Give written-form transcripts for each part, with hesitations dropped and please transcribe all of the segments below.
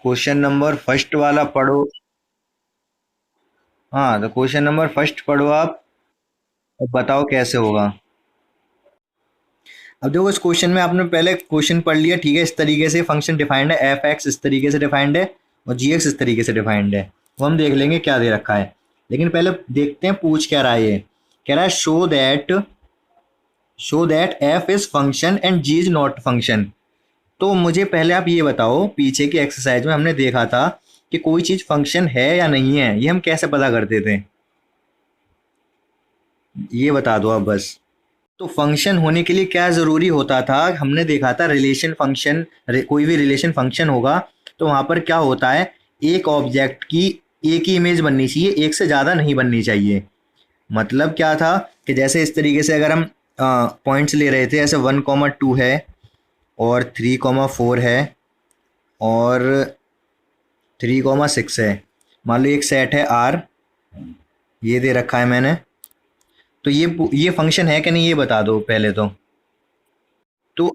Question number first वाला पढ़ो। हाँ, तो क्वेश्चन नंबर फर्स्ट पढ़ो आप और बताओ कैसे होगा। अब देखो, इस क्वेश्चन में आपने पहले क्वेश्चन पढ़ लिया, ठीक है। इस तरीके से फंक्शन डिफाइंड है, एफ एक्स इस तरीके से डिफाइंड है और जी एक्स इस तरीके से डिफाइंड है। वो हम देख लेंगे क्या दे रखा है, लेकिन पहले देखते हैं पूछ क्या रहा है। ये कह रहा है show that F is function and G is not function. तो मुझे पहले आप ये बताओ, पीछे की एक्सरसाइज में हमने देखा था कि कोई चीज फंक्शन है या नहीं है, ये हम कैसे पता करते थे, ये बता दो आप बस। तो फंक्शन होने के लिए क्या जरूरी होता था, हमने देखा था रिलेशन फंक्शन, कोई भी रिलेशन फंक्शन होगा तो वहां पर क्या होता है, एक ऑब्जेक्ट की एक ही इमेज बननी चाहिए, एक से ज्यादा नहीं बननी चाहिए। मतलब क्या था कि जैसे इस तरीके से अगर हम पॉइंट्स ले रहे थे, ऐसे 1,2 है और 3,4 है और 3,6 है। मान लो एक सेट है आर, ये दे रखा है मैंने। तो ये फंक्शन है कि नहीं, ये बता दो पहले तो। तो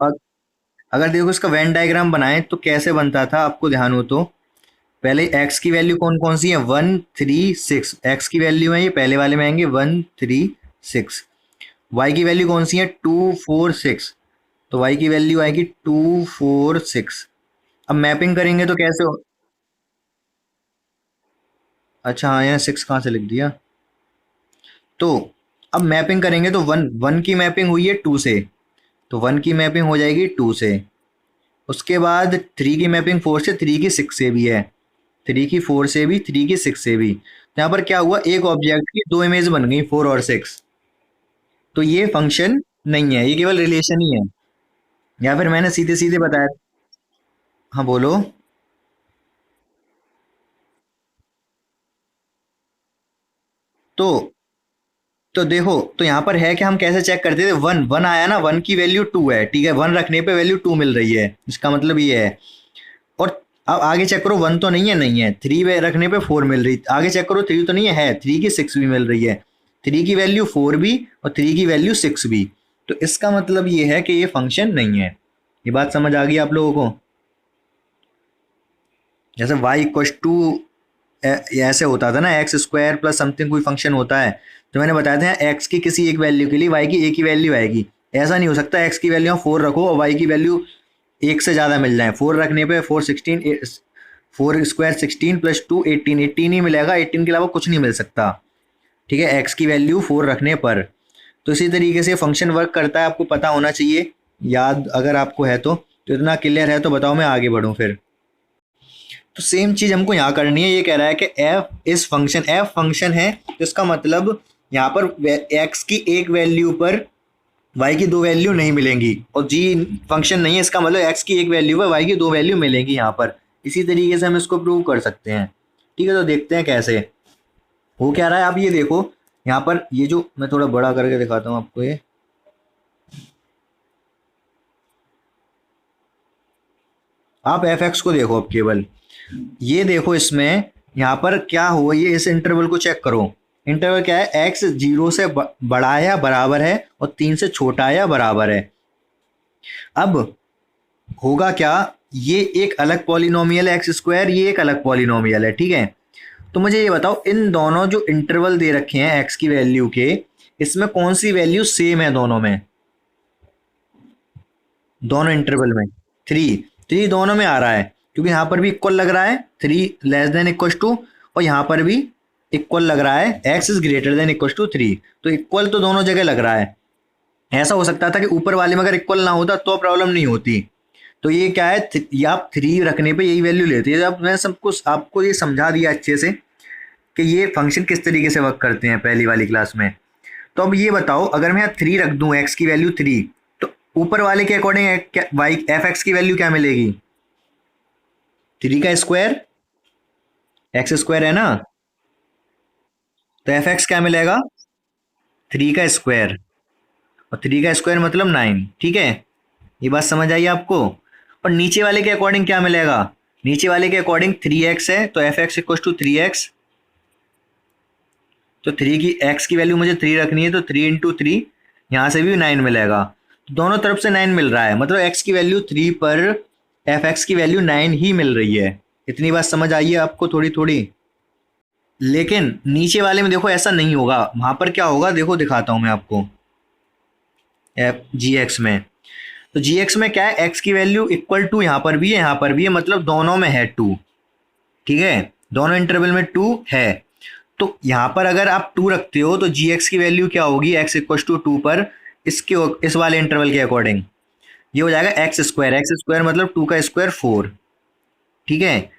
अगर देखो इसका वेन डायग्राम बनाए तो कैसे बनता था, आपको ध्यान हो तो। पहले एक्स की वैल्यू कौन कौन सी है, 1, 3, 6 एक्स की वैल्यू है, ये पहले वाले में आएंगे 1, 3, 6। वाई की वैल्यू कौन सी है, 2, 4, 6। तो वाई की वैल्यू आएगी 2, 4, 6। अब मैपिंग करेंगे तो कैसे हो। अच्छा हाँ, यहाँ 6 कहाँ से लिख दिया। तो अब मैपिंग करेंगे तो वन वन की मैपिंग हुई है 2 से, तो 1 की मैपिंग हो जाएगी 2 से। उसके बाद 3 की मैपिंग 4 से, 3 की 6 से भी है, 3 की 4 से भी, 3 की 6 से भी। तो यहाँ पर क्या हुआ, एक ऑब्जेक्ट की दो इमेज बन गई, 4 और 6। तो ये फंक्शन नहीं है, ये केवल रिलेशन ही है। या फिर मैंने सीधे सीधे बताया। हाँ बोलो। तो तो देखो, तो यहाँ पर है कि हम कैसे चेक करते थे, वन वन आया ना, 1 की वैल्यू 2 है, ठीक है, 1 रखने पे वैल्यू 2 मिल रही है, इसका मतलब ये है। और अब आगे चेक करो, 1 तो नहीं है, नहीं है, 3 रखने पे 4 मिल रही, आगे चेक करो 3 तो नहीं है, 3 की 6 भी मिल रही है, 3 की वैल्यू 4 भी और 3 की वैल्यू 6 भी। तो इसका मतलब ये है कि ये फंक्शन नहीं है। ये बात समझ आ गई आप लोगों को। जैसे y इक्व टू, ऐसे होता था ना, एक्स स्क्वायर प्लस समथिंग कोई फंक्शन होता है, तो मैंने बताया था एक्स की किसी एक वैल्यू के लिए y की एक ही वैल्यू आएगी। ऐसा नहीं हो सकता एक्स की वैल्यू 4 रखो और y की वैल्यू एक से ज़्यादा मिल जाए। 4 रखने पे 4, 16, 4 स्क्वायर 16 प्लस 2, 18, 18 ही मिलेगा, 18 के अलावा कुछ नहीं मिल सकता, ठीक है, एक्स की वैल्यू 4 रखने पर। तो इसी तरीके से फंक्शन वर्क करता है, आपको पता होना चाहिए, याद अगर आपको है तो इतना क्लियर है तो बताओ, मैं आगे बढ़ूँ फिर। तो सेम चीज हमको यहाँ करनी है। ये कह रहा है कि एफ इस फंक्शन, एफ फंक्शन है तो इसका मतलब यहाँ पर एक्स की एक वैल्यू पर वाई की दो वैल्यू नहीं मिलेंगी, और जी फंक्शन नहीं है, इसका मतलब एक्स की एक वैल्यू पर वाई की दो वैल्यू मिलेंगी यहाँ पर। इसी तरीके से हम इसको प्रूव कर सकते हैं, ठीक है। तो देखते हैं कैसे हो क्या रहा है। आप ये देखो, यहाँ पर ये जो मैं थोड़ा बड़ा करके दिखाता हूँ आपको, ये आप एफ एक्स को देखो अब केवल, ये देखो इसमें यहाँ पर क्या हुआ, ये इस इंटरवल को चेक करो। इंटरवल क्या है, एक्स 0 से बड़ा या बराबर है और 3 से छोटा या बराबर है। अब होगा क्या, ये एक अलग पॉलिनोमियल है एक्स स्क्वायर, ये एक अलग पॉलिनोमियल है, ठीक है। तो मुझे ये बताओ, इन दोनों जो इंटरवल दे रखे हैं एक्स की वैल्यू के, इसमें कौन सी वैल्यू सेम है दोनों में, दोनों इंटरवल में। 3, 3 दोनों में आ रहा है, क्योंकि यहाँ पर भी इक्वल लग रहा है, 3 < 2, और यहाँ पर भी इक्वल लग रहा है, x < 3। तो इक्वल तो दोनों जगह लग रहा है। ऐसा हो सकता था कि ऊपर वाले में अगर इक्वल ना होता तो प्रॉब्लम नहीं होती। तो ये क्या है, ये आप 3 रखने पे यही वैल्यू लेती है। अब मैं सबको आपको ये समझा दिया अच्छे से कि ये फंक्शन किस तरीके से वर्क करते हैं पहली वाली क्लास में। तो अब ये बताओ, अगर मैं यहाँ 3 रख दूं, एक्स की वैल्यू 3, तो ऊपर वाले के अकॉर्डिंग वाई एफ एक्स की वैल्यू क्या मिलेगी, 3 का स्क्वायर, एक्स स्क्वायर है ना, तो एफ एक्स क्या मिलेगा, 3 का स्क्वायर, और 3 का स्क्वायर मतलब 9, ठीक है। ये बात समझ आई आपको। और नीचे वाले के अकॉर्डिंग क्या मिलेगा, नीचे वाले के अकॉर्डिंग 3x है, तो F x equal to 3x। तो 3 की x की वैल्यू मुझे 3 रखनी है, तो 3 × 3, यहाँ से भी 9 मिलेगा। तो दोनों तरफ से 9 मिल रहा है, मतलब x की वैल्यू 3 पर एफ एक्स की वैल्यू 9 ही मिल रही है। इतनी बात समझ आई है आपको थोड़ी थोड़ी। लेकिन नीचे वाले में देखो ऐसा नहीं होगा, वहां पर क्या होगा देखो दिखाता हूं मैं आपको। एफ जी एक्स में, तो जी एक्स में क्या है, एक्स की वैल्यू इक्वल टू यहाँ पर भी है यहाँ पर भी है, मतलब दोनों में है टू। ठीक है, दोनों इंटरवल में टू है। तो यहाँ पर अगर आप टू रखते हो तो जी एक्स की वैल्यू क्या होगी, एक्स इक्वल टू टू पर, इसके इस वाले इंटरवल के अकॉर्डिंग ये हो जाएगा एक्स स्क्वायर मतलब टू का स्क्वायर फोर। ठीक है,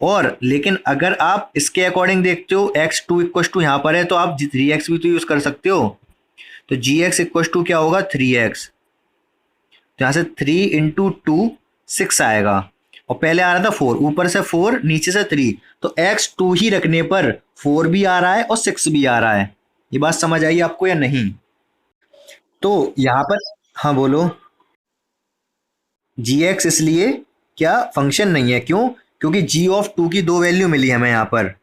और लेकिन अगर आप इसके अकॉर्डिंग देखते हो एक्स टू इक्व टू यहाँ पर है तो आप थ्री एक्स भी तो यूज कर सकते हो। तो जी एक्स इक्व टू क्या होगा, थ्री एक्स। तो यहाँ से थ्री इंटू टू सिक्स आएगा, और पहले आ रहा था फोर, ऊपर से फोर नीचे से थ्री, तो एक्स टू ही रखने पर फोर भी आ रहा है और सिक्स भी आ रहा है। ये बात समझ आई आपको या नहीं? तो यहाँ पर, हाँ बोलो। जी एक्स इसलिए क्या फंक्शन नहीं है, क्यों? क्योंकि जी ऑफ टू की दो वैल्यू मिली हमें यहाँ पर,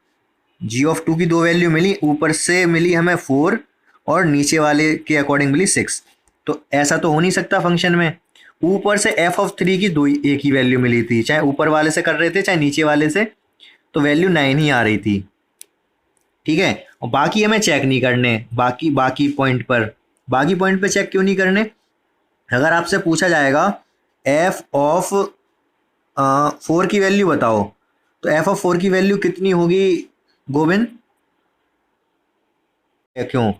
जी ऑफ टू की दो वैल्यू मिली, ऊपर से मिली हमें फोर और नीचे वाले के अकॉर्डिंग मिली सिक्स। तो ऐसा तो हो नहीं सकता फंक्शन में। ऊपर से एफ ऑफ थ्री की दो एक ही वैल्यू मिली थी, चाहे ऊपर वाले से कर रहे थे चाहे नीचे वाले से, तो वैल्यू नाइन ही आ रही थी। ठीक है, और बाकी हमें चेक नहीं करने, बाकी बाकी पॉइंट पर, बाकी पॉइंट पे चेक क्यों नहीं करने? अगर आपसे पूछा जाएगा एफ ऑफ फोर की वैल्यू बताओ, तो एफ ऑफ फोर की वैल्यू कितनी होगी गोविंद? क्यों?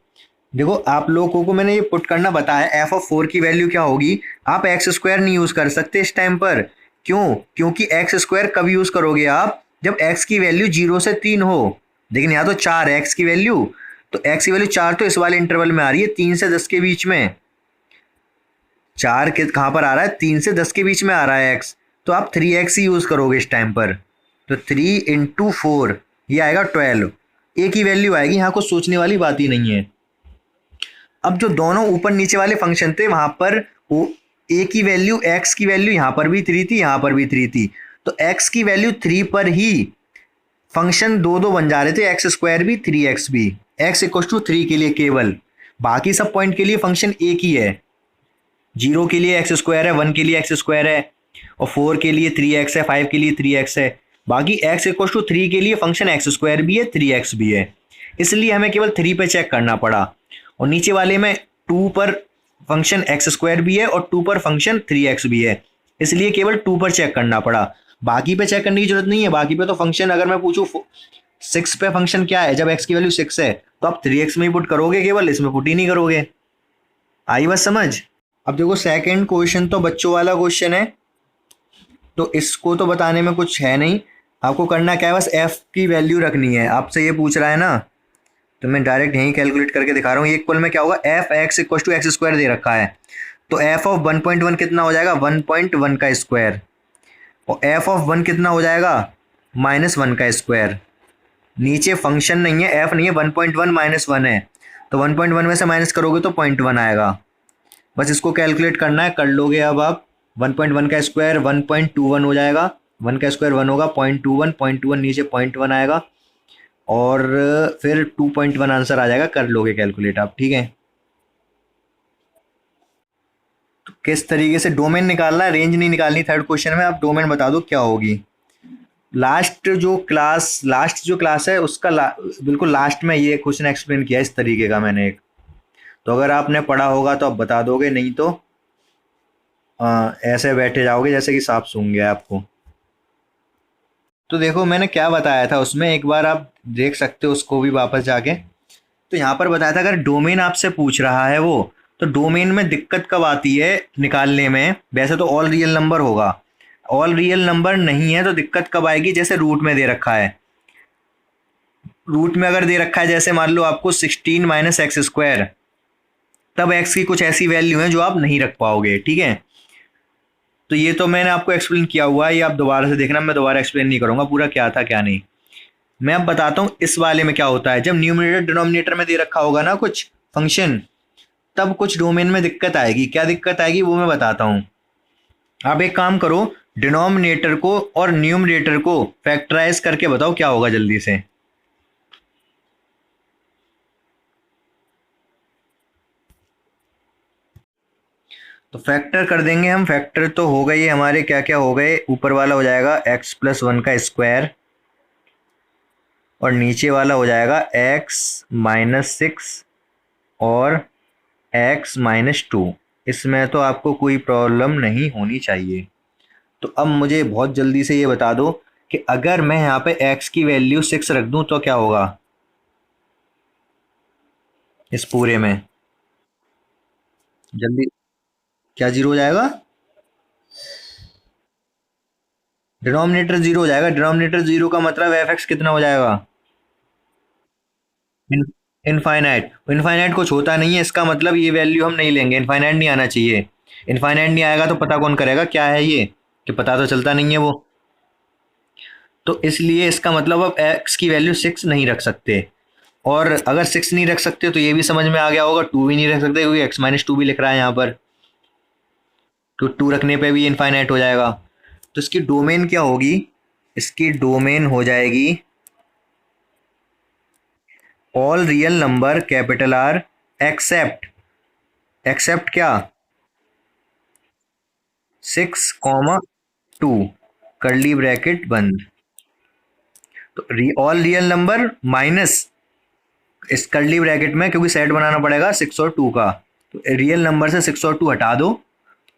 देखो आप लोगों को मैंने ये पुट करना बताया, एफ ऑफ फोर की वैल्यू क्या होगी, आप एक्स स्क्वायर नहीं यूज कर सकते इस टाइम पर। क्यों? क्योंकि एक्स स्क्वायर कब यूज करोगे आप, जब एक्स की वैल्यू जीरो से तीन हो। लेकिन यहाँ तो चार है एक्स की वैल्यू, तो एक्स की वैल्यू चार तो इस वाले इंटरवल में आ रही है, तीन से दस के बीच में। चार के कहाँ पर आ रहा है, तीन से दस के बीच में आ रहा है एक्स, तो आप थ्री एक्स ही यूज करोगे इस टाइम पर। तो थ्री इंटू फोर ये आएगा 12, एक ही वैल्यू आएगी, यहाँ कुछ सोचने वाली बात ही नहीं है। अब जो दोनों ऊपर नीचे वाले फंक्शन थे वहां पर वो ए की वैल्यू, एक्स की वैल्यू यहाँ पर भी थ्री थी यहाँ पर भी थ्री थी, तो एक्स की वैल्यू थ्री पर ही फंक्शन दो दो बन जा रहे थे, एक्स स्क्वायर भी थ्री एक्स भी, एक्स इक्व टू थ्री के लिए केवल। बाकी सब पॉइंट के लिए फंक्शन एक ही है, जीरो के लिए एक्स स्क्वायर है, वन के लिए एक्स स्क्वायर है, और फोर के लिए थ्री एक्स है, फाइव के लिए थ्री एक्स है। बाकी एक्स इक्व टू थ्री के लिए फंक्शन एक्स स्क्वायर भी है, थ्री एक्स भी है, इसलिए हमें केवल थ्री पे चेक करना पड़ा। और नीचे वाले में टू पर फंक्शन एक्स स्क्वायर भी है और टू पर फंक्शन थ्री एक्स भी है, इसलिए केवल टू पर चेक करना पड़ा, बाकी पे चेक करने की जरूरत नहीं है। बाकी पे तो फंक्शन, अगर मैं पूछूं सिक्स पे फंक्शन क्या है, जब एक्स की वैल्यू सिक्स है तो आप थ्री एक्स में ही पुट करोगे, केवल इसमें पुट ही नहीं करोगे। आई बस समझ? अब देखो सेकंड क्वेश्चन तो बच्चों वाला क्वेश्चन है, तो इसको तो बताने में कुछ है नहीं, आपको करना क्या है, बस एफ की वैल्यू रखनी है। आपसे ये पूछ रहा है ना, तो मैं डायरेक्ट यहीं कैलकुलेट करके दिखा रहा हूँ। ये इक्वल में क्या होगा, F X equal to X square दे रखा है, तो एफ ऑफ 1.1 कितना हो जाएगा, 1.1 का स्क्वायर, और एफ ऑफ वन कितना हो जाएगा, माइनस वन का स्क्वायर। नीचे फंक्शन नहीं है, एफ नहीं है, 1.1 माइनस वन है, तो 1.1 में से माइनस करोगे तो 0.1 आएगा। बस इसको कैलकुलेट करना है, कर लोगे अब आप। 1.1 का स्क्वायर 1.21 हो जाएगा, वन का स्क्वायर वन होगा, 0.21 नीचे 0.1 आएगा, और फिर 2.1 आंसर आ जाएगा, कर लोगे कैलकुलेट आप। ठीक है, तो किस तरीके से डोमेन निकालना है, रेंज नहीं निकालनी थर्ड क्वेश्चन में, आप डोमेन बता दो क्या होगी। लास्ट जो क्लास है उसका बिल्कुल लास्ट में ये क्वेश्चन एक्सप्लेन किया इस तरीके का मैंने एक, तो अगर आपने पढ़ा होगा तो आप बता दोगे, नहीं तो ऐसे बैठे जाओगे जैसे कि सांप सूंघ गया आपको। तो देखो मैंने क्या बताया था उसमें, एक बार आप देख सकते हो उसको भी वापस जाके। तो यहाँ पर बताया था अगर डोमेन आपसे पूछ रहा है वो, तो डोमेन में दिक्कत कब आती है निकालने में, वैसे तो ऑल रियल नंबर होगा, ऑल रियल नंबर नहीं है तो दिक्कत कब आएगी, जैसे रूट में दे रखा है, रूट में अगर दे रखा है जैसे मान लो आपको 16 माइनस एक्स स्क्वायर, तब एक्स की कुछ ऐसी वैल्यू है जो आप नहीं रख पाओगे। ठीक है, तो ये तो मैंने आपको एक्सप्लेन किया हुआ है, ये आप दोबारा से देखना, मैं दोबारा एक्सप्लेन नहीं करूंगा पूरा क्या था क्या नहीं। मैं अब बताता हूँ इस वाले में क्या होता है, जब न्यूमरेटर डिनोमिनेटर में दे रखा होगा ना कुछ फंक्शन, तब कुछ डोमेन में दिक्कत आएगी। क्या दिक्कत आएगी वो मैं बताता हूँ। आप एक काम करो, डिनोमिनेटर को और न्यूमरेटर को फैक्टराइज करके बताओ क्या होगा जल्दी से। तो फैक्टर कर देंगे हम। फैक्टर तो हो गए हमारे, क्या क्या हो गए, ऊपर वाला हो जाएगा x+1 का स्क्वायर और नीचे वाला हो जाएगा x-6 और x-2। इसमें तो आपको कोई प्रॉब्लम नहीं होनी चाहिए। तो अब मुझे बहुत जल्दी से ये बता दो कि अगर मैं यहाँ पे x की वैल्यू 6 रख दूं तो क्या होगा इस पूरे में? जल्दी, क्या जीरो हो जाएगा? डिनोमिनेटर जीरो हो जाएगा। डिनोमिनेटर जीरो का मतलब एफ कितना हो जाएगा? इनफाइनाइट। इनफाइनाइट कुछ होता नहीं है, इसका मतलब ये वैल्यू हम नहीं लेंगे, इनफाइनाइट नहीं आना चाहिए। इनफाइनाइट नहीं आएगा तो पता कौन करेगा क्या है ये, कि पता तो चलता नहीं है वो। तो इसलिए इसका मतलब अब एक्स की वैल्यू 6 नहीं रख सकते। और अगर 6 नहीं रख सकते तो ये भी समझ में आ गया होगा, 2 भी नहीं रख सकते क्योंकि x-2 भी लिख रहा है यहाँ पर। तो 2 रखने पे भी इनफाइनाइट हो जाएगा। तो इसकी डोमेन क्या होगी? इसकी डोमेन हो जाएगी all real number capital R except, except क्या? 6, 2, कर्ली ब्रैकेट बंद। तो ऑल रियल नंबर माइनस इस कर्ली ब्रैकेट में, क्योंकि सेट बनाना पड़ेगा 6 और 2 का, तो रियल नंबर से 6 और 2 हटा दो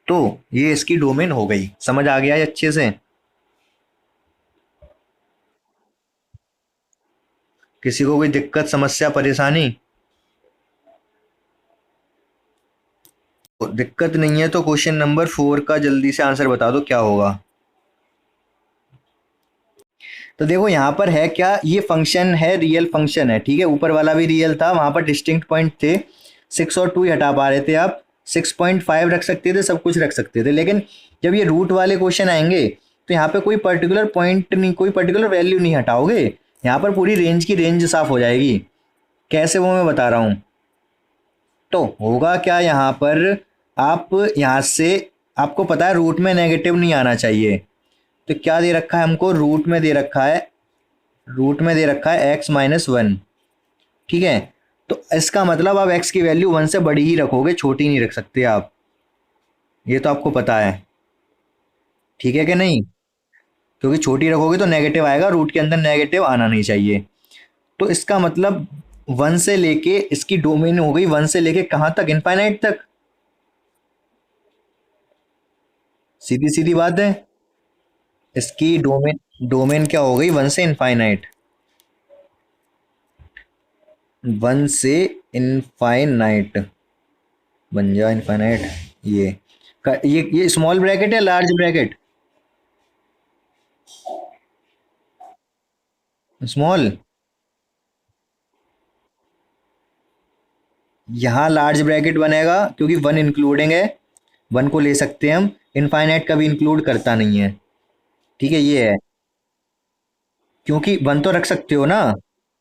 तो ये इसकी डोमेन हो गई। समझ आ गया है अच्छे से? किसी को कोई दिक्कत समस्या परेशानी? तो दिक्कत नहीं है तो क्वेश्चन नंबर 4 का जल्दी से आंसर बता दो क्या होगा। तो देखो यहाँ पर है क्या, ये फंक्शन है, रियल फंक्शन है, ठीक है। ऊपर वाला भी रियल था, वहां पर डिस्टिंक्ट पॉइंट थे, 6 और 2 ही हटा पा रहे थे आप। 6.5 रख सकते थे, सब कुछ रख सकते थे, लेकिन जब ये रूट वाले क्वेश्चन आएंगे तो यहाँ पे कोई पर्टिकुलर पॉइंट नहीं, कोई पर्टिकुलर वैल्यू नहीं हटाओगे, यहाँ पर पूरी रेंज की रेंज साफ हो जाएगी। कैसे, वो मैं बता रहा हूँ। तो होगा क्या यहाँ पर, आप यहाँ से, आपको पता है रूट में नेगेटिव नहीं आना चाहिए, तो क्या दे रखा है हमको, रूट में दे रखा है, रूट में दे रखा है x-1, ठीक है। तो इसका मतलब आप x की वैल्यू 1 से बड़ी ही रखोगे, छोटी नहीं रख सकते आप, ये तो आपको पता है, ठीक है कि नहीं? क्योंकि छोटी रखोगे तो नेगेटिव आएगा, रूट के अंदर नेगेटिव आना नहीं चाहिए। तो इसका मतलब 1 से लेके, इसकी डोमेन हो गई 1 से लेके कहाँ तक, इनफाइनाइट तक। सीधी सीधी बात है। इसकी डोमेन, डोमेन क्या हो गई, 1 से इनफाइनाइट, 1 से इनफाइनाइट बन जा इनफाइनाइट। ये ये स्मॉल ब्रैकेट है लार्ज ब्रैकेट? स्मॉल। यहाँ लार्ज ब्रैकेट बनेगा क्योंकि 1 इंक्लूडिंग है, 1 को ले सकते हैं हम, इनफाइनाइट कभी इंक्लूड करता नहीं है, ठीक है, ये है। क्योंकि 1 तो रख सकते हो ना,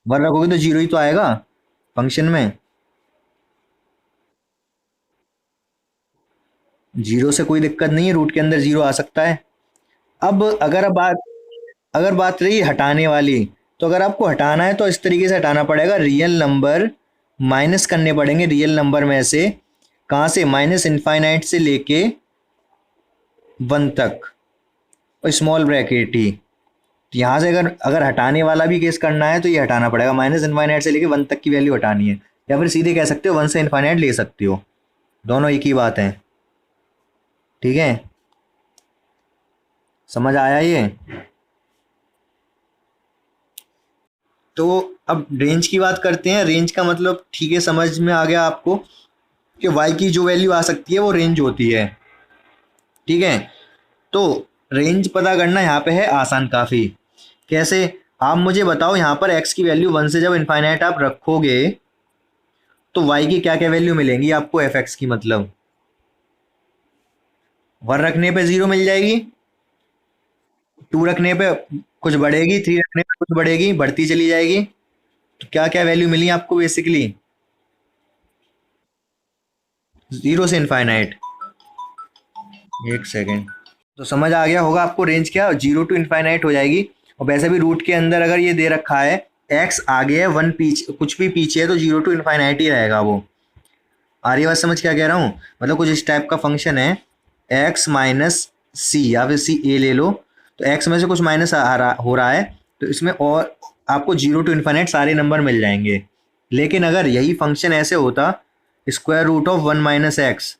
1 रखोगे तो जीरो ही तो आएगा फंक्शन में। जीरो से कोई दिक्कत नहीं है, रूट के अंदर जीरो आ सकता है। अब अगर बात रही हटाने वाली, तो अगर आपको हटाना है तो इस तरीके से हटाना पड़ेगा, रियल नंबर माइनस करने पड़ेंगे रियल नंबर में से, कहाँ से, माइनस इनफाइनाइट से लेके 1 तक, और स्मॉल ब्रैकेट ही। तो यहाँ से अगर अगर हटाने वाला भी केस करना है तो ये हटाना पड़ेगा, माइनस इनफाइनाइट से लेके 1 तक की वैल्यू हटानी है, या फिर सीधे कह सकते हो 1 से इनफाइनाइट ले सकते हो, दोनों एक ही बात है, ठीक है। समझ आया ये? तो अब रेंज की बात करते हैं। रेंज का मतलब ठीक है, समझ में आ गया आपको कि y की जो वैल्यू आ सकती है वो रेंज होती है, ठीक है। तो रेंज पता करना यहाँ पे है आसान काफ़ी। कैसे, आप मुझे बताओ, यहाँ पर x की वैल्यू 1 से जब इनफाइनाइट आप रखोगे तो y की क्या क्या वैल्यू मिलेंगी आपको, f(x) की, मतलब 1 रखने पे 0 मिल जाएगी, 2 रखने पे कुछ बढ़ेगी, 3 रखने पे कुछ बढ़ेगी, बढ़ती चली जाएगी। तो क्या क्या वैल्यू मिली आपको बेसिकली, 0 से इनफाइनाइट। एक सेकेंड। तो समझ आ गया होगा आपको रेंज क्या, 0 टू इनफाइनाइट हो जाएगी। और वैसे भी रूट के अंदर अगर ये दे रखा है x आगे है 1 पीछे, कुछ भी पीछे है, तो 0 टू इनफाइनाइट ही रहेगा वो। आ रही है बात समझ क्या कह रहा हूँ? मतलब कुछ इस टाइप का फंक्शन है, एक्स माइनस सी या फिर सी ए ले लो, तो एक्स में से कुछ माइनस हो रहा है, तो इसमें और आपको जीरो टू इन्फाइनाइट सारे नंबर मिल जाएंगे। लेकिन अगर यही फंक्शन ऐसे होता, square root of one minus X,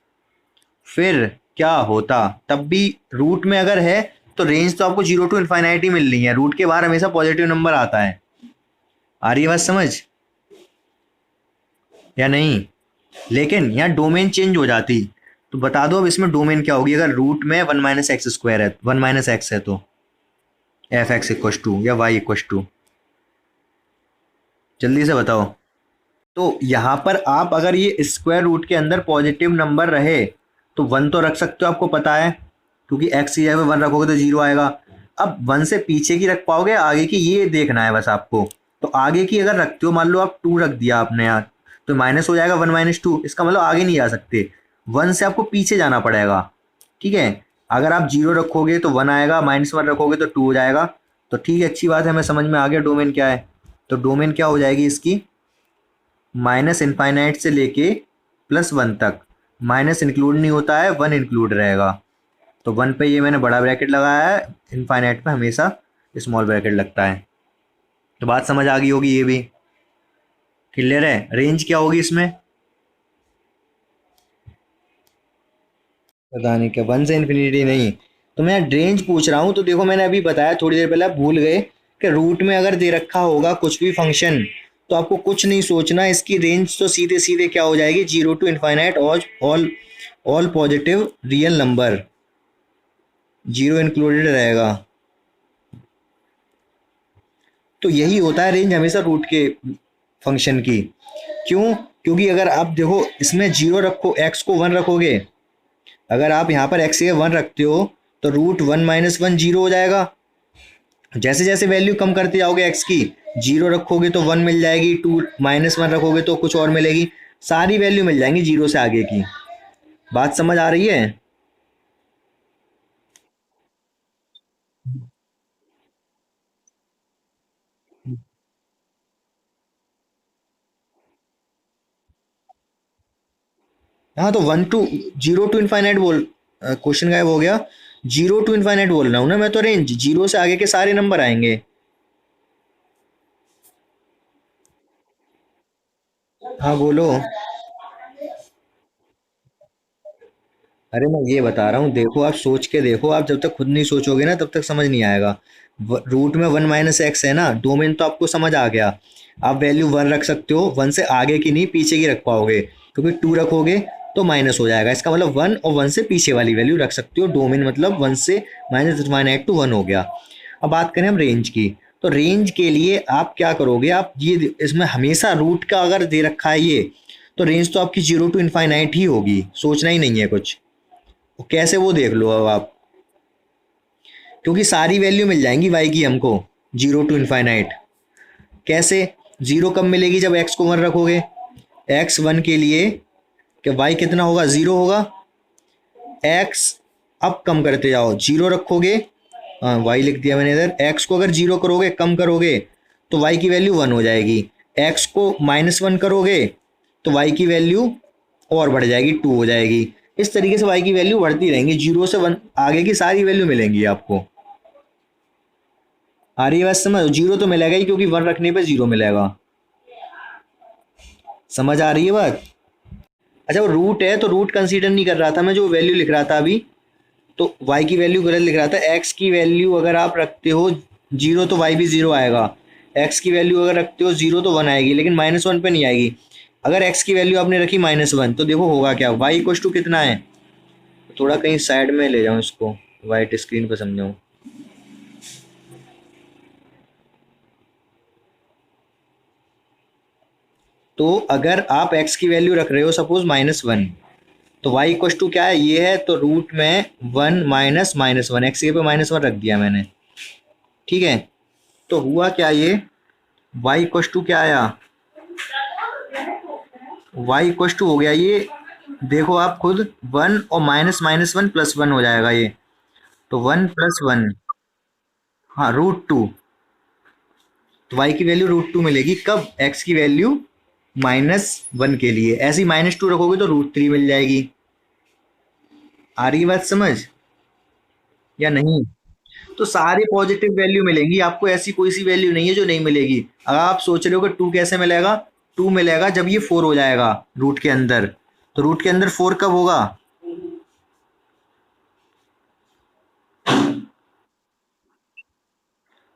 फिर क्या होता? तब भी रूट में अगर है तो रेंज तो आपको जीरो टू इन्फाइनाइट ही मिल रही है, रूट के बाहर हमेशा पॉजिटिव नंबर आता है। आ रही है बात समझ या नहीं? लेकिन यहाँ डोमेन चेंज हो जाती, तो बता दो अब इसमें डोमेन क्या होगी? अगर रूट में वन माइनस एक्स स्क्वायर है, वन माइनस एक्स है, तो एफ एक्स इक्व टू या वाई इक्व टू, जल्दी से बताओ। तो यहाँ पर आप अगर ये स्क्वायर रूट के अंदर पॉजिटिव नंबर रहे तो वन तो रख सकते हो, आपको पता है, क्योंकि एक्स की जगह वन रखोगे तो जीरो आएगा। अब वन से पीछे की रख पाओगे, आगे की ये देखना है बस आपको। तो आगे की अगर रखते हो, मान लो आप टू रख दिया आपने यहाँ, तो माइनस हो जाएगा वन माइनस टू, इसका मतलब आगे नहीं जा सकते, वन से आपको पीछे जाना पड़ेगा। ठीक है, अगर आप जीरो रखोगे तो वन आएगा, माइनस वन रखोगे तो टू हो जाएगा। तो ठीक है, अच्छी बात है, हमें समझ में आ गया डोमेन क्या है। तो डोमेन क्या हो जाएगी इसकी? माइनस इनफाइनाइट से लेके प्लस वन तक, माइनस इंक्लूड नहीं होता है, वन इंक्लूड रहेगा। तो वन पे ये मैंने बड़ा ब्रैकेट लगाया है, इनफाइनाइट पे हमेशा स्मॉल ब्रैकेट लगता है। तो बात समझ आ गई होगी, ये भी क्लियर है। रेंज क्या होगी इसमें? पता नहीं क्या, वन से इन्फिनिटी नहीं। तो मैं रेंज पूछ रहा हूँ, तो देखो मैंने अभी बताया थोड़ी देर पहले, आप भूल गए कि रूट में अगर दे रखा होगा कुछ भी फंक्शन, तो आपको कुछ नहीं सोचना, इसकी रेंज तो सीधे सीधे क्या हो जाएगी? Zero to infinite all all positive real number, zero included रहेगा। तो यही होता है रेंज हमेशा रूट के फंक्शन की। क्यों? क्योंकि अगर आप देखो इसमें जीरो रखो, एक्स को वन रखोगे, अगर आप यहाँ पर एक्स के वन रखते हो तो root one minus one zero हो जाएगा। जैसे जैसे वैल्यू कम करते जाओगे एक्स की, जीरो रखोगे तो वन मिल जाएगी, टू माइनस वन रखोगे तो कुछ और मिलेगी, सारी वैल्यू मिल जाएंगी जीरो से आगे की। बात समझ आ रही है? हाँ, तो one two zero to infinite बोल, क्वेश्चन गायब हो गया। जीरो टू इनफाइनाइट बोल रहा हूँ ना मैं, तो रेंज जीरो से आगे के सारे नंबर आएंगे। हाँ बोलो। अरे मैं ये बता रहा हूँ, देखो आप सोच के देखो, आप जब तक खुद नहीं सोचोगे ना तब तक समझ नहीं आएगा। रूट में वन माइनस एक्स है ना, डोमेन तो आपको समझ आ गया। आप वैल्यू वन रख सकते हो, वन से आगे की नहीं पीछे की रख पाओगे, क्योंकि टू रखोगे तो माइनस हो जाएगा। इसका मतलब वन और वन से पीछे वाली वैल्यू रख सकते हो, डोमेन मतलब वन से माइनस इनफाइनाइट टू वन हो गया। अब बात करें हम रेंज की, तो रेंज के लिए आप क्या करोगे? आप ये इसमें हमेशा रूट का अगर दे रखा है ये, तो रेंज तो आपकी जीरो टू इनफाइनाइट ही होगी, सोचना ही नहीं है कुछ। कैसे वो देख लो अब आप, क्योंकि सारी वैल्यू मिल जाएंगी वाई की हमको, जीरो टू इनफाइनाइट। कैसे? जीरो कब मिलेगी? जब एक्स को वन रखोगे, एक्स वन के लिए कि वाई कितना होगा? जीरो होगा। एक्स अब कम करते जाओ, जीरो रखोगे, हाँ वाई लिख दिया मैंने इधर, एक्स को अगर जीरो करोगे, कम करोगे, तो वाई की वैल्यू वन हो जाएगी। एक्स को माइनस वन करोगे तो वाई की वैल्यू और बढ़ जाएगी, टू हो जाएगी। इस तरीके से वाई की वैल्यू बढ़ती रहेंगी, जीरो से वन आगे की सारी वैल्यू मिलेंगी आपको। आ रही है बात समझ? जीरो तो मिलेगा ही, क्योंकि वन रखने पे जीरो मिलेगा। समझ आ रही है बात? अच्छा, वो रूट है तो रूट कंसीडर नहीं कर रहा था मैं, जो वैल्यू लिख रहा था अभी, तो y की वैल्यू गलत लिख रहा था। x की वैल्यू अगर आप रखते हो जीरो तो y भी जीरो आएगा, x की वैल्यू अगर रखते हो जीरो तो वन आएगी, लेकिन माइनस वन पे नहीं आएगी। अगर x की वैल्यू आपने रखी माइनस वन, तो देखो होगा क्या, y इक्व टू कितना है? थोड़ा कहीं साइड में ले जाऊं इसको, वाइट स्क्रीन पर समझाऊं। तो अगर आप x की वैल्यू रख रहे हो सपोज माइनस वन, तो y इक्व टू क्या है? ये है, तो रूट में one minus minus one, x के पे माइनस वन रख दिया मैंने। ठीक है, तो हुआ क्या ये, y इक्व टू क्या आया? y इक्व टू हो गया ये, देखो आप खुद, वन और minus minus one plus one हो जाएगा ये, तो वन प्लस वन, हाँ रूट टू। तो y की वैल्यू रूट टू मिलेगी कब? x की वैल्यू -1 के लिए, ऐसे ही -2 रखोगे तो √3 मिल जाएगी। आ रही है बात समझ या नहीं? तो सारे पॉजिटिव वैल्यू मिलेंगी आपको, ऐसी कोई सी वैल्यू नहीं है जो नहीं मिलेगी। अगर आप सोच रहे हो कि 2 कैसे मिलेगा, 2 मिलेगा जब ये 4 हो जाएगा रूट के अंदर। तो रूट के अंदर 4 कब होगा?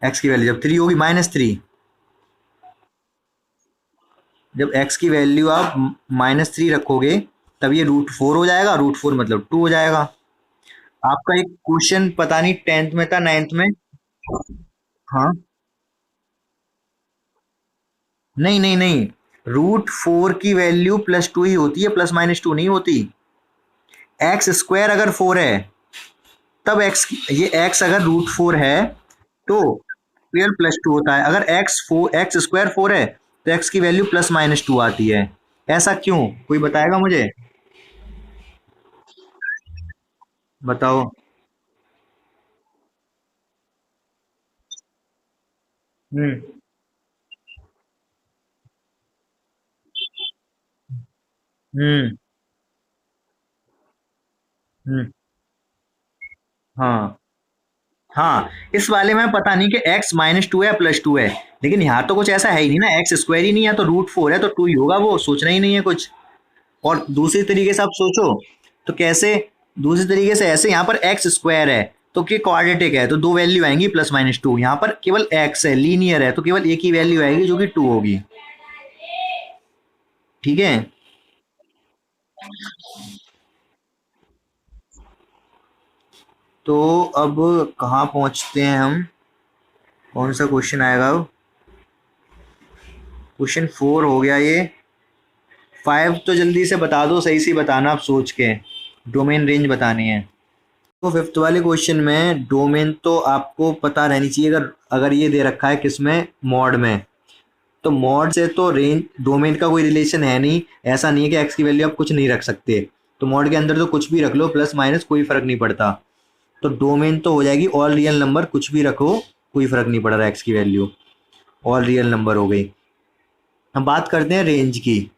एक्स की वैल्यू जब 3 होगी, -3। जब एक्स की वैल्यू आप -3 रखोगे तब ये √4 हो जाएगा, √4 मतलब 2 हो जाएगा। आपका एक क्वेश्चन पता नहीं 10th में था 9th में। हाँ, नहीं नहीं नहीं, √4 की वैल्यू +2 ही होती है, +-2 नहीं होती। एक्स स्क्वायर अगर 4 है तब एक्स, ये एक्स अगर √4 है तो ट्वेल्व +2 होता है। अगर एक्स स्क्वायर 4 है तो एक्स की वैल्यू +-2 आती है। ऐसा क्यों, कोई बताएगा मुझे? बताओ। हम्म। हम्म। हम्म। हाँ। हाँ, इस वाले में पता नहीं कि एक्स -2 है या +2 है, लेकिन यहाँ तो कुछ ऐसा है ही नहीं ना, एक्स स्क्वायर ही नहीं है तो √4 है तो 2 ही होगा, वो सोचना ही नहीं है कुछ। और दूसरी तरीके से आप सोचो तो कैसे, दूसरी तरीके से ऐसे, यहाँ पर एक्स स्क्वायर है तो कि क्वाड्रेटिक है तो दो वैल्यू आएंगी +-2, यहाँ पर केवल एक्स है, लीनियर है तो केवल एक ही वैल्यू आएगी जो कि 2 होगी। ठीक है। तो अब कहाँ पहुंचते हैं हम, कौन सा क्वेश्चन आएगा अब? क्वेश्चन 4 हो गया ये। 5 तो जल्दी से बता दो, सही से बताना आप सोच के, डोमेन रेंज बतानी है। तो फिफ्थ वाले क्वेश्चन में डोमेन तो आपको पता रहनी चाहिए, अगर अगर ये दे रखा है किसमें, मॉड में, तो मॉड से तो रेंज डोमेन का कोई रिलेशन है नहीं। ऐसा नहीं है कि एक्स की वैल्यू आप कुछ नहीं रख सकते, तो मॉड के अंदर तो कुछ भी रख लो, प्लस माइनस कोई फर्क नहीं पड़ता। तो डोमेन तो हो जाएगी ऑल रियल नंबर, कुछ भी रखो कोई फर्क नहीं पड़ रहा, एक्स की वैल्यू ऑल रियल नंबर हो गई। हम बात करते हैं रेंज की।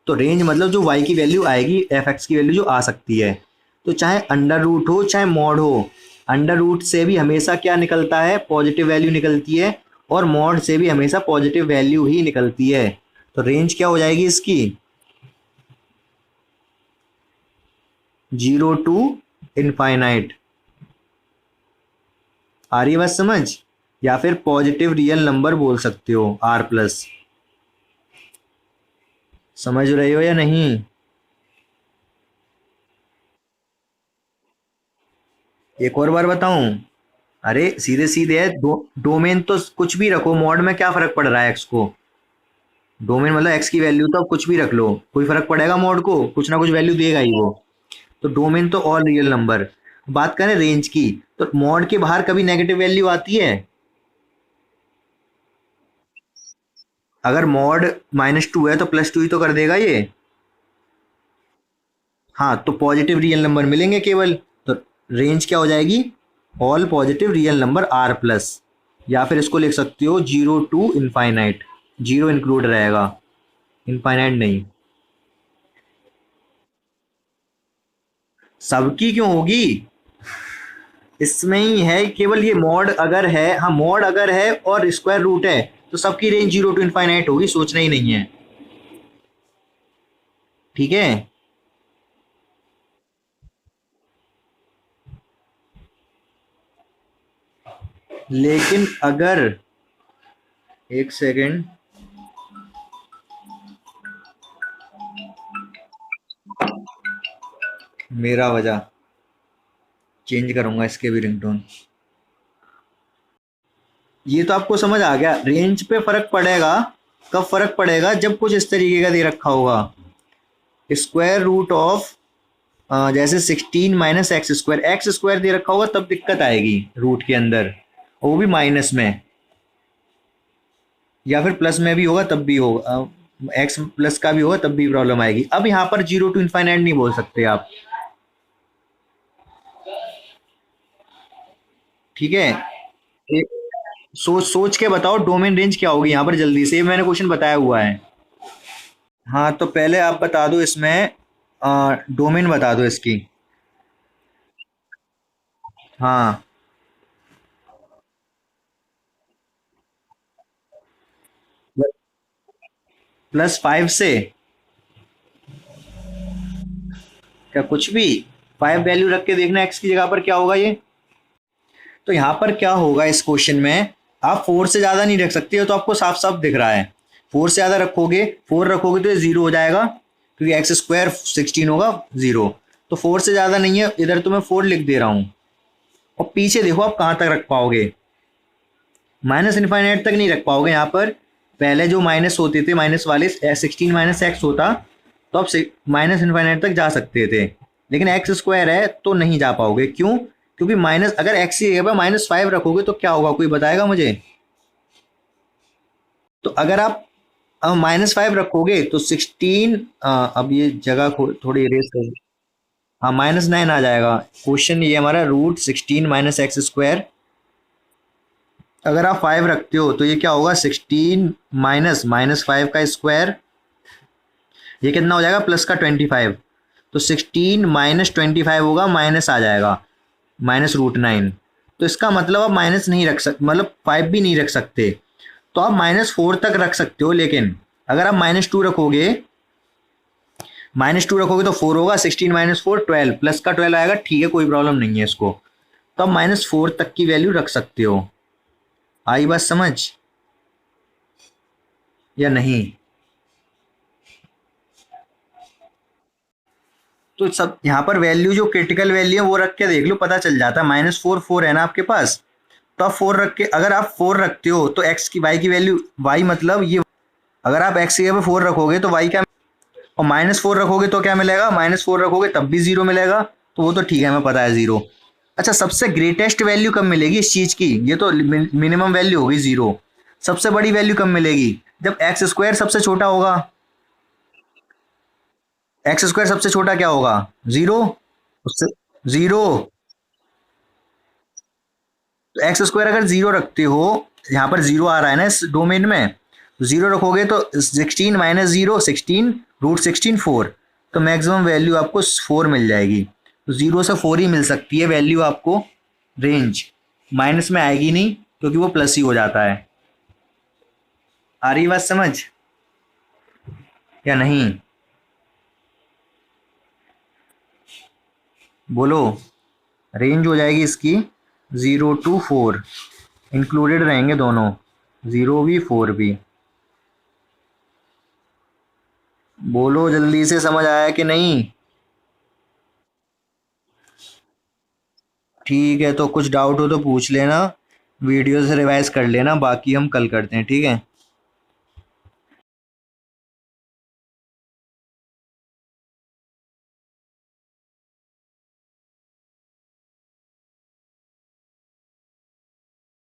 तो रेंज मतलब जो वाई की वैल्यू आएगी, एफ एक्स की वैल्यू जो आ सकती है, तो चाहे अंडर रूट हो चाहे मॉड हो, अंडर रूट से भी हमेशा क्या निकलता है, पॉजिटिव वैल्यू निकलती है, और मॉड से भी हमेशा पॉजिटिव वैल्यू ही निकलती है। तो रेंज क्या हो जाएगी इसकी, 0 टू इनफाइनाइट। आ रही है बात समझ? या फिर पॉजिटिव रियल नंबर बोल सकते हो, R+। समझ रहे हो या नहीं? एक और बार बताऊं? अरे सीधे सीधे है, डोमेन तो कुछ भी रखो, मॉड में क्या फर्क पड़ रहा है एक्स को, डोमेन मतलब एक्स की वैल्यू तो आप कुछ भी रख लो, कोई फर्क पड़ेगा मॉड को, कुछ ना कुछ वैल्यू देगा ही वो। तो डोमेन तो ऑल रियल नंबर। बात करें रेंज की, तो मॉड के बाहर कभी नेगेटिव वैल्यू आती है? अगर मॉड -2 है तो +2 ही तो कर देगा ये। हाँ, तो पॉजिटिव रियल नंबर मिलेंगे केवल। तो रेंज क्या हो जाएगी, all positive real number R+। या फिर इसको लिख सकते हो 0 टू इनफाइनाइट, जीरो इंक्लूड रहेगा, इनफाइनाइट नहीं। सबकी क्यों होगी, इसमें ही है केवल, ये मॉड अगर है, हाँ मॉड अगर है और स्क्वायर रूट है तो सबकी रेंज 0 टू इनफाइनाइट होगी, सोचना ही नहीं है। ठीक है। लेकिन अगर, एक सेकेंड, मेरा वजह चेंज करूंगा इसके भी रिंगटोन। ये तो आपको समझ आ गया, रेंज पे फर्क पड़ेगा। कब फर्क पड़ेगा, जब कुछ इस तरीके का दे रखा होगा, स्क्वायर रूट ऑफ, जैसे 16 - एक्स स्क्वायर दे रखा होगा तब दिक्कत आएगी रूट के अंदर, और वो भी माइनस में, या फिर प्लस में भी होगा तब भी होगा, एक्स प्लस का भी होगा तब भी प्रॉब्लम आएगी। अब यहाँ पर 0 टू इनफाइनाइट नहीं बोल सकते आप। ठीक है। सोच सोच के बताओ डोमेन रेंज क्या होगी यहाँ पर, जल्दी से, मैंने क्वेश्चन बताया हुआ है। हाँ तो पहले आप बता दो इसमें, डोमेन बता दो इसकी। हाँ। +5 से क्या कुछ भी? 5 वैल्यू रख के देखना एक्स की जगह पर क्या होगा ये। तो यहाँ पर क्या होगा इस क्वेश्चन में, आप 4 से ज़्यादा नहीं रख सकते हो, तो आपको साफ साफ दिख रहा है। 4 से ज़्यादा रखोगे, 4 रखोगे तो ये 0 हो जाएगा, क्योंकि एक्स स्क्वायर 16 होगा 0। तो 4 से ज़्यादा नहीं है, इधर तो मैं 4 लिख दे रहा हूँ। और पीछे देखो आप कहाँ तक रख पाओगे, माइनस इनफाइनाइट तक नहीं रख पाओगे यहाँ पर। पहले जो माइनस होते थे, माइनस वाले 16 माइनस एक्स होता, तो आप माइनस इनफाइनाइट तक जा सकते थे। लेकिन एक्स स्क्वायर है तो नहीं जा पाओगे, क्यों? क्योंकि माइनस, अगर एक्स की जगह पर -5 रखोगे तो क्या होगा, कोई बताएगा मुझे? तो अगर आप -5 रखोगे तो 16, अब ये जगह थोड़ी इरेज कर, हाँ -9 आ जाएगा। क्वेश्चन ये हमारा, √16 माइनस एक्स स्क्वायर। अगर आप 5 रखते हो तो ये क्या होगा, 16 माइनस -5 का स्क्वायर, ये कितना हो जाएगा, प्लस का 25। तो 16 -25 होगा, माइनस आ जाएगा, -√9। तो इसका मतलब आप माइनस नहीं रख सकते, मतलब 5 भी नहीं रख सकते। तो आप -4 तक रख सकते हो, लेकिन अगर आप -2 रखोगे तो 4 होगा, 16 -4 12, प्लस का 12 आएगा, ठीक है कोई प्रॉब्लम नहीं है इसको। तो आप -4 तक की वैल्यू रख सकते हो। आई बात समझ या नहीं? तो सब यहाँ पर वैल्यू, जो क्रिटिकल वैल्यू है वो रख के देख लो, पता चल जाता है। -4 4 है ना आपके पास, तो आप 4 रख के, अगर आप 4 रखते हो तो एक्स की, वाई की वैल्यू, वाई मतलब ये, अगर आप एक्स की जगह पे 4 रखोगे तो वाई क्या, और -4 रखोगे तो क्या मिलेगा, -4 रखोगे तब भी 0 मिलेगा। तो वो तो ठीक है, हमें पता है 0। अच्छा, सबसे ग्रेटेस्ट वैल्यू कब मिलेगी इस चीज की, ये तो मिनिमम वैल्यू होगी 0। सबसे बड़ी वैल्यू कब मिलेगी, जब एक्स स्क्वायर सबसे छोटा होगा। एक्स स्क्वायर सबसे छोटा क्या होगा, 0। उससे 0। तो एक्स स्क्वायर अगर 0 रखते हो, यहाँ पर 0 आ रहा है ना इस डोमेन में, तो 0 रखोगे तो 16 -0 16, √16 4। तो मैक्सिमम वैल्यू आपको 4 मिल जाएगी। तो 0 से 4 ही मिल सकती है वैल्यू आपको, रेंज माइनस में आएगी नहीं, क्योंकि वो प्लस ही हो जाता है। आ रही बात समझ या नहीं? बोलो। रेंज हो जाएगी इसकी 0 to 4, इंक्लूडेड रहेंगे दोनों, 0 भी 4 भी। बोलो जल्दी से, समझ आया कि नहीं? ठीक है, तो कुछ डाउट हो तो पूछ लेना, वीडियो से रिवाइज कर लेना, बाकी हम कल करते हैं, ठीक है।